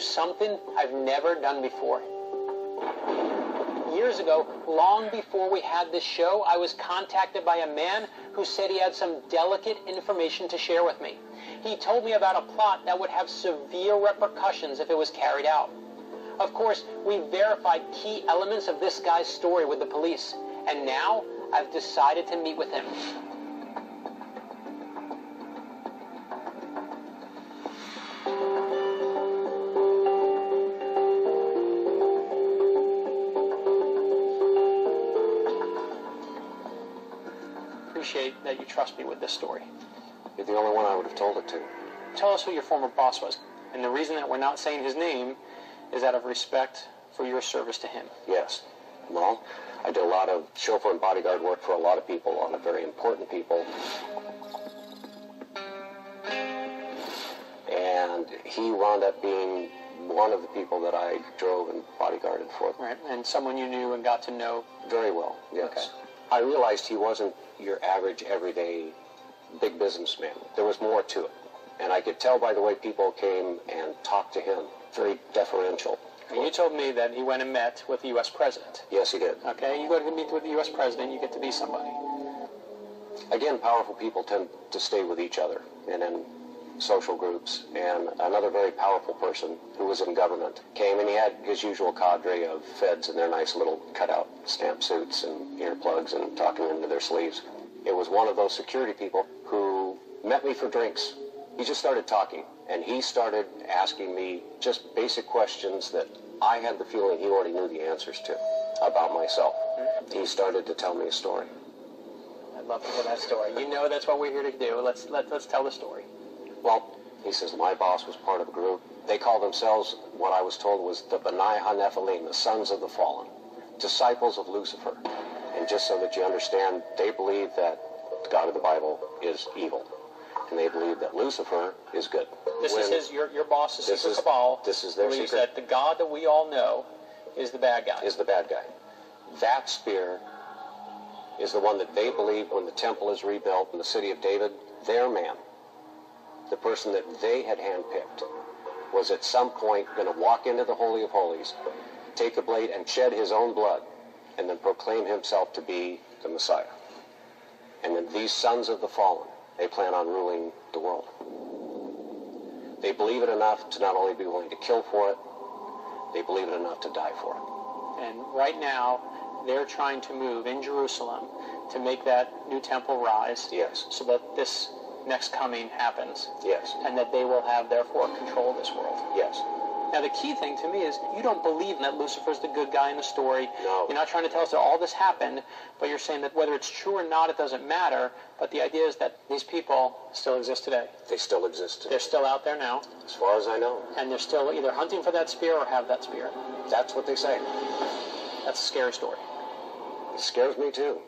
do something I've never done before. Years ago, long before we had this show, I was contacted by a man who said he had some delicate information to share with me. He told me about a plot that would have severe repercussions if it was carried out. Of course, we verified key elements of this guy's story with the police, and now I've decided to meet with him. Appreciate that you trust me with this story. You're the only one I would have told it to. Tell us who your former boss was. And the reason that we're not saying his name is out of respect for your service to him. Yes. Well, I did a lot of chauffeur and bodyguard work for a lot of people, a lot of very important people. And he wound up being one of the people that I drove and bodyguarded for. Right, and someone you knew and got to know. Very well, yes. Okay. I realized he wasn't your average, everyday, big businessman. There was more to it. And I could tell by the way people came and talked to him. Very deferential. And you told me that he went and met with the U.S. President. Yes, he did. Okay, you go to meet with the U.S. President, you get to be somebody. Again, powerful people tend to stay with each other and in social groups. And another very powerful person who was in government came, and he had his usual cadre of feds in their nice little cutout stamp suits and earplugs and talking into their sleeves. It was one of those security people who met me for drinks. He just started talking, and he started asking me just basic questions that I had the feeling he already knew the answers to about myself. He started to tell me a story. I'd love to hear that story. You know that's what we're here to do. Let's tell the story. Well, he says, my boss was part of a group. They call themselves, what I was told was the B'nai HaNephilim, the sons of the fallen, disciples of Lucifer. And just so that you understand, they believe that the God of the Bible is evil. And they believe that Lucifer is good. This is your boss's secret cabal. This is their believes secret. That the God that we all know is the bad guy. Is the bad guy. That spear is the one that they believe when the temple is rebuilt in the city of David, their man, the person that they had handpicked, was at some point going to walk into the Holy of Holies, take a blade and shed his own blood, and then proclaim himself to be the Messiah. And then these sons of the fallen, they plan on ruling the world. They believe it enough to not only be willing to kill for it, they believe it enough to die for it. And right now, they're trying to move in Jerusalem to make that new temple rise. Yes. So that this next coming happens. Yes. And that they will have, therefore, control of this world. Yes. Now, the key thing to me is you don't believe that Lucifer's the good guy in the story. No. You're not trying to tell us that all this happened, but you're saying that whether it's true or not, it doesn't matter. But the idea is that these people still exist today. They still exist today. They're still out there now. As far as I know. And they're still either hunting for that spear or have that spear. That's what they say. That's a scary story. It scares me too.